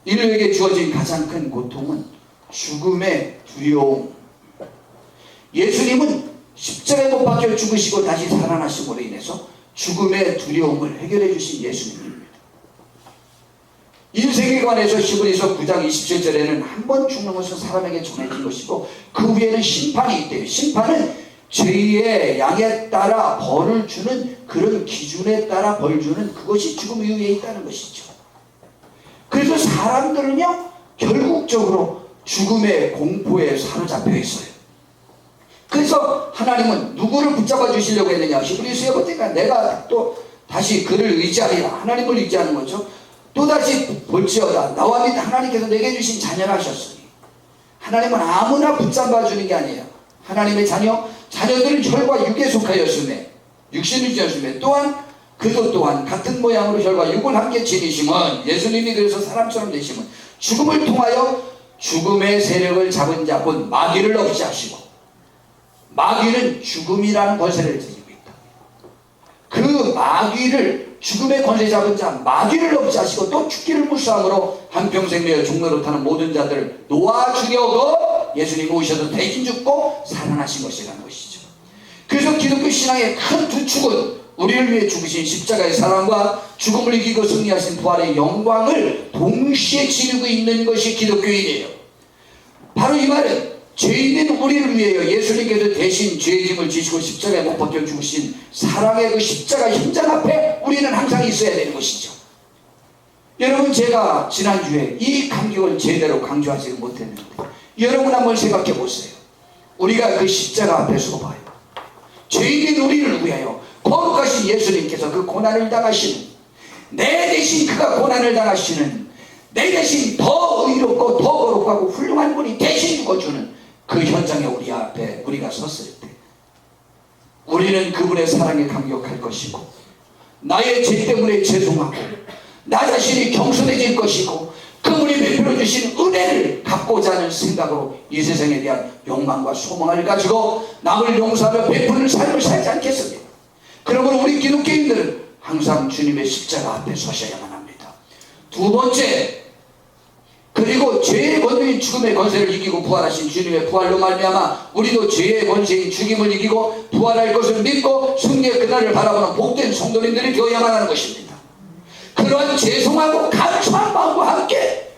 인류에게 주어진 가장 큰 고통은 죽음의 두려움. 예수님은 십자가에 못 박혀 죽으시고 다시 살아나심으로 인해서 죽음의 두려움을 해결해 주신 예수님입니다. 인생에 관해서 히브리서 9장 27절에는 한 번 죽는 것은 사람에게 정해진 것이고 그 위에는 심판이 있대요. 심판은 죄의 양에 따라 벌을 주는 그런 기준에 따라 벌 주는 그것이 죽음 이후에 있다는 것이죠. 그래서 사람들은요 결국적으로 죽음의 공포에 사로잡혀 있어요. 그래서 하나님은 누구를 붙잡아 주시려고 했느냐. 히브리서에 보니까 내가 또 다시 그를 의지하리라. 하나님을 의지하는 거죠. 또다시 볼지어다. 나와 및 하나님께서 내게 주신 자녀라 하셨으니 하나님은 아무나 붙잡아 주는 게 아니에요. 하나님의 자녀들은 혈과 육에 속하였음에 육신을 지었음에 또한 그도 또한 같은 모양으로 혈과 육을 함께 지니심은 예수님이 그래서 사람처럼 되심은 죽음을 통하여 죽음의 세력을 잡은 자 곧 마귀를 없이 하시고 마귀는 죽음이라는 권세를 지니고 있다. 그 마귀를 죽음의 권세 잡은 자 마귀를 없이 하시고 또 죽기를 무수함으로 한평생 내어 종로로 타는 모든 자들을 놓아 주려고 예수님이 오셔서 대신 죽고 살아나신 것이라는 것이죠. 그래서 기독교 신앙의 큰 두 축은 우리를 위해 죽으신 십자가의 사랑과 죽음을 이기고 승리하신 부활의 영광을 동시에 지니고 있는 것이 기독교인이에요. 바로 이 말은 죄인인 우리를 위하여 예수님께서 대신 죄의 짐을 지시고 십자가에 못 박혀 죽으신 사랑의 그 십자가 현장 앞에 우리는 항상 있어야 되는 것이죠. 여러분 제가 지난주에 이 감격을 제대로 강조하지 못했는데 여러분 한번 생각해 보세요. 우리가 그 십자가 앞에 서봐요. 죄인인 우리를 위하여 거룩하신 예수님께서 그 고난을 당하시는 내 대신 그가 고난을 당하시는 내 대신 더 의롭고 더 거룩고 거룩하고 훌륭한 분이 대신 죽어주는 그 현장에 우리 앞에 우리가 섰을 때 우리는 그분의 사랑에 감격할 것이고 나의 죄 때문에 죄송하고 나 자신이 겸손해질 것이고 그분이 베풀어 주신 은혜를 갖고자 하는 생각으로 이 세상에 대한 욕망과 소망을 가지고 남을 용서하며 베푸는 삶을 살지 않겠습니까? 그러므로 우리 기독교인들은 항상 주님의 십자가 앞에 서셔야만 합니다. 두 번째, 그리고 죄의 권능인 죽음의 권세를 이기고 부활하신 주님의 부활로 말미암아 우리도 죄의 권세인 죽임을 이기고 부활할 것을 믿고 승리의 그날을 바라보는 복된 성도님들이 되어야만 하는 것입니다. 그러한 죄송하고 감사한 마음과 함께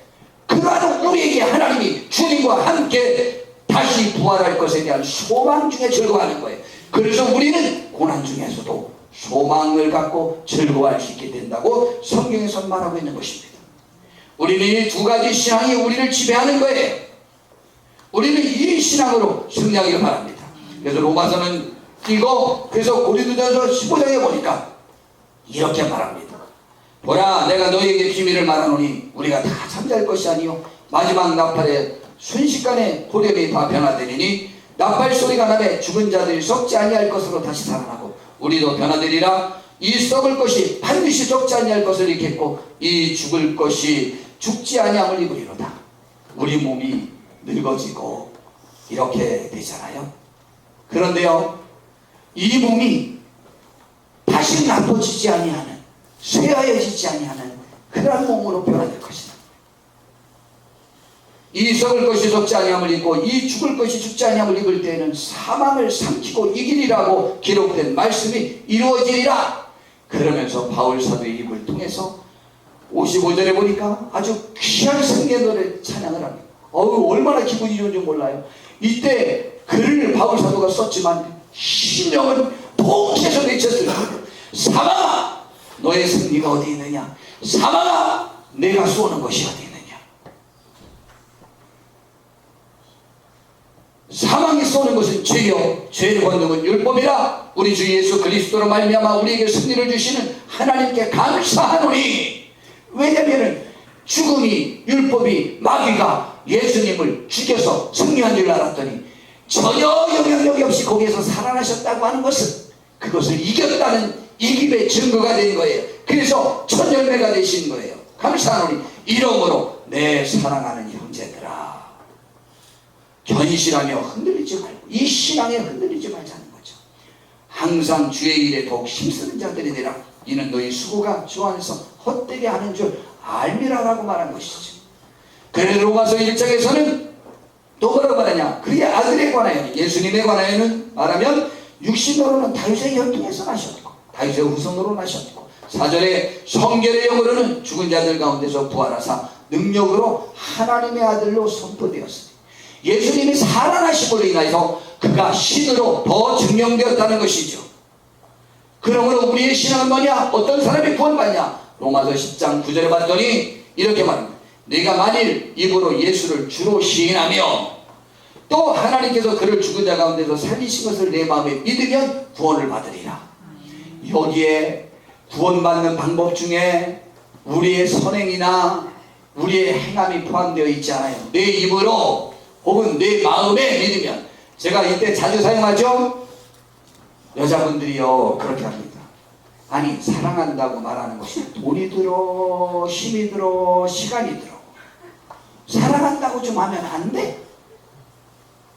그러한 우리에게 하나님이 주님과 함께 다시 부활할 것에 대한 소망 중에 즐거워하는 거예요. 그래서 우리는 고난 중에서도 소망을 갖고 즐거워할 수 있게 된다고 성경에서 말하고 있는 것입니다. 우리는 이 두 가지 신앙이 우리를 지배하는 거예요. 우리는 이 신앙으로 승리하기를 바랍니다. 그래서 로마서는 띄고 그래서 고린도전서 15장에 보니까 이렇게 말합니다. 보라, 내가 너희에게 비밀을 말하노니 우리가 다 잠잘 것이 아니요 마지막 나팔에 순식간에 호렘이 다 변화되리니 나팔 소리가 나매 죽은 자들이 썩지 아니할 것으로 다시 살아나고 우리도 변화되리라. 이 썩을 것이 반드시 썩지 아니할 것을 입겠고 이 죽을 것이 죽지 아니함을 입으리로다. 우리 몸이 늙어지고 이렇게 되잖아요. 그런데요, 이 몸이 다시 나빠지지 아니하는, 쇠하여지지 아니하는 그러한 몸으로 변화될 것이다. 이 썩을 것이 썩지 아니함을 입고 이 죽을 것이 죽지 아니함을 입을 때에는 사망을 삼키고 이기리라고 기록된 말씀이 이루어지리라. 그러면서 바울 사도의 입을 통해서 55절에 보니까 아주 귀한 성경 노래 찬양을 합니다. 얼마나 기분이 좋은지 몰라요. 이때 글을 바울 사도가 썼지만 심령은 통해서 외쳤습니다. 사망아, 너의 승리가 어디 있느냐? 사망아, 내가 쏘는 것이 어디 있느냐? 사망이 쏘는 것은 죄요, 죄의 권능은 율법이라. 우리 주 예수 그리스도로 말미암아 우리에게 승리를 주시는 하나님께 감사하노니. 왜냐하면 죽음이, 율법이, 마귀가 예수님을 죽여서 승리한 줄 알았더니 전혀 영향력이 없이 거기에서 살아나셨다고 하는 것은 그것을 이겼다는 이김의 증거가 된 거예요. 그래서 첫 열매가 되신 거예요. 감사하노니 이러므로 내 사랑하는 형제들아, 견실하며 흔들리지 말고 이 신앙에 흔들리지 말자는 거죠. 항상 주의 일에 더욱 힘쓰는 자들이 되라. 이는 너희 수고가 주 안에서 헛되게 하는 줄 알미라라고 말한 것이죠. 그래서 로마서 1장에서는 또 뭐라고 말하냐? 그의 아들에 관하여, 예수님에 관하여는 말하면 육신으로는 다윗의 혈통에서 나셨고 다윗의 후손으로 나셨고 4절에 성결의 영으로는 죽은 자들 가운데서 부활하사 능력으로 하나님의 아들로 선포되었으니 예수님이 살아나심으로 인하여서 그가 신으로 더 증명되었다는 것이죠. 그러므로 우리의 신앙은 뭐냐? 어떤 사람이 구원받냐? 로마서 10장 9절에 봤더니 이렇게 말합니다. 네가 만일 입으로 예수를 주로 시인하며 또 하나님께서 그를 죽은 자 가운데서 살리신 것을 내 마음에 믿으면 구원을 받으리라. 여기에 구원받는 방법 중에 우리의 선행이나 우리의 행함이 포함되어 있지 않아요. 내 입으로 혹은 내 마음에 믿으면. 제가 이때 자주 사용하죠. 여자분들이요 그렇게 합니다. 아니, 사랑한다고 말하는 것이 돈이 들어, 힘이 들어, 시간이 들어. 사랑한다고 좀 하면 안 돼?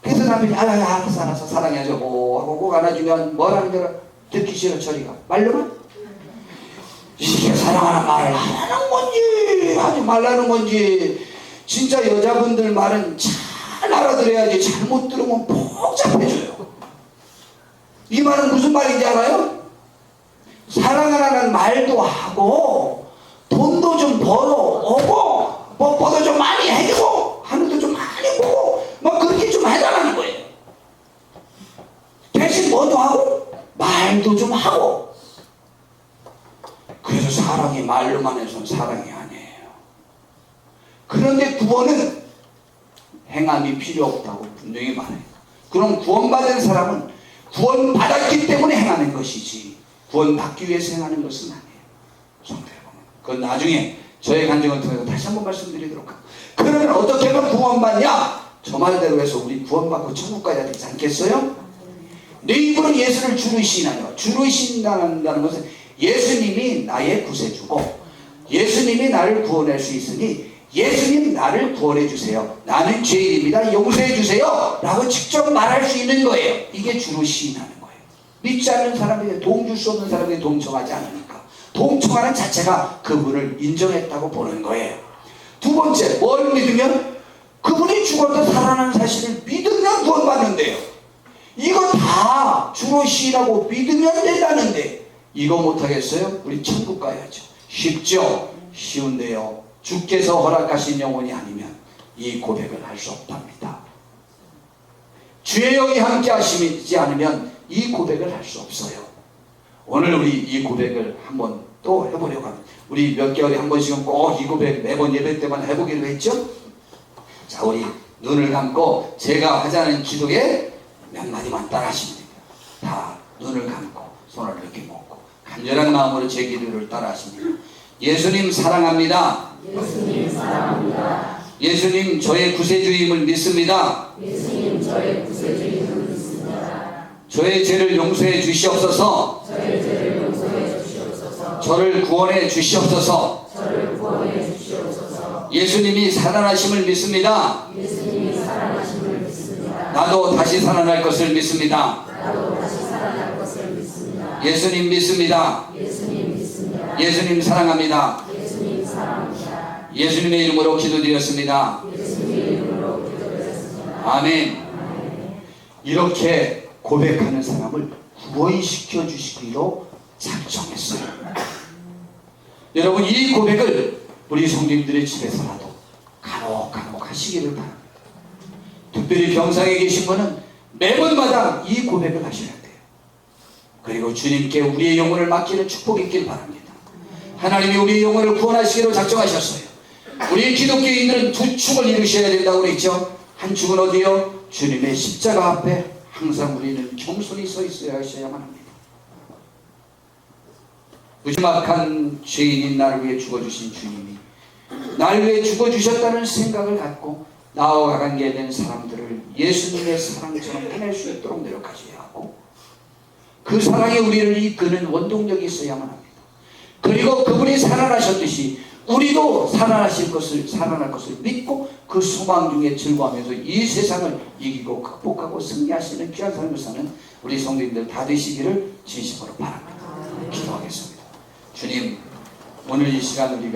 그래서 남편이 알았어 사랑해줘 하고 꼭 안아주면 뭐라는 걸 듣기 싫어. 저리가 말로만 이게 사랑하는 말을 하라는 건지 하지 말라는 건지. 진짜 여자분들 말은 잘 알아들어야지 잘못 들으면 복잡해져요. 이 말은 무슨 말인지 알아요? 사랑하라는 말도 하고 돈도 좀 벌어오고 뭐도 좀 많이 해주고 하늘도 좀 많이 보고 뭐 그렇게 좀 해달라는 거예요. 대신 뭐도 하고 말도 좀 하고. 그래서 사랑이 말로만 해서는 사랑이 아니에요. 그런데 구원은 행함이 필요 없다고 분명히 말해요. 그럼 구원받은 사람은 구원받았기 때문에 행하는 것이지 구원받기 위해서 행하는 것은 아니에요. 성도 여러분, 그건 나중에 저의 간증을 통해서 다시 한번 말씀드리도록 합니다. 그러면 어떻게 하면 구원받냐? 저 말대로 해서 우리 구원받고 천국 가야 되지 않겠어요? 내 입으로 예수를 주로 시인하며, 주로 시인한다는 것은 예수님이 나의 구세주고 예수님이 나를 구원할 수 있으니 예수님 나를 구원해 주세요, 나는 죄인입니다, 용서해 주세요 라고 직접 말할 수 있는 거예요. 이게 주로 시인하는 거예요. 믿지 않는 사람에게, 도움 줄 수 없는 사람에게 동청하지 않으니까 동청하는 자체가 그분을 인정했다고 보는 거예요. 두 번째, 뭘 믿으면? 그분이 죽어서 살아난 사실을 믿으면 구원받는데요. 이거 다 주로 시인하고 믿으면 된다는데 이거 못하겠어요? 우리 천국 가야죠. 쉽죠? 쉬운데요, 주께서 허락하신 영혼이 아니면 이 고백을 할 수 없답니다. 주의 영이 함께 하시지 않으면 이 고백을 할 수 없어요. 오늘 우리 이 고백을 한번 또 해보려고 합니다. 우리 몇 개월에 한 번씩은 꼭 이 고백 매번 예배 때만 해보기로 했죠? 자, 우리 눈을 감고 제가 하자는 기도에 몇 마디만 따라 하시면 됩니다. 다 눈을 감고 손을 이렇게 모으고 간절한 마음으로 제 기도를 따라 하십니다. 예수님 사랑합니다. 예수님 사랑합니다. 예수님 저의 구세주임을 믿습니다. 예수님 저의 구세주임을 믿습니다. 저의 죄를 용서해 주시옵소서. 저의 죄를 용서해 주시옵소서. 저를 구원해 주시옵소서. 저를 구원해 주시옵소서. 예수님이 살아나심을 믿습니다. 예수님이 살아나심을 믿습니다. 나도 다시 살아날 것을 믿습니다. 나도 다시 살아날 것을 믿습니다. 예수님 믿습니다. 예수님 믿습니다. 예수님 사랑합니다. 예수님 사랑합니다. 예수님의 이름으로 기도드렸습니다. 예수님의 이름으로 기도드렸습니다. 아멘. 이렇게 고백하는 사람을 구원시켜 주시기로 작정했어요. 여러분, 이 고백을 우리 성도님들의 집에서라도 간혹 하시기를 바랍니다. 특별히 병상에 계신 분은 매번마다 이 고백을 하셔야 돼요. 그리고 주님께 우리의 영혼을 맡기는 축복이 있길 바랍니다. 하나님이 우리의 영혼을 구원하시기로 작정하셨어요. 우리 기독교인들은 두 축을 이루셔야 된다고 그랬죠. 한 축은 어디요? 주님의 십자가 앞에 항상 우리는 겸손히 서 있어야 하셔야만 합니다. 무지막한 죄인인 나를 위해 죽어주신 주님이 나를 위해 죽어주셨다는 생각을 갖고 나와 관계된 사람들을 예수님의 사랑처럼 해낼 수 있도록 노력하셔야 하고, 그 사랑에 우리를 이끄는 원동력이 있어야만 합니다. 그리고 그분이 살아나셨듯이 우리도 살아날 것을 믿고 그 소망 중에 즐거워하면서 이 세상을 이기고 극복하고 승리하시는 귀한 삶을 사는 우리 성도님들 다 되시기를 진심으로 바랍니다. 기도하겠습니다. 주님, 오늘 이 시간 우리가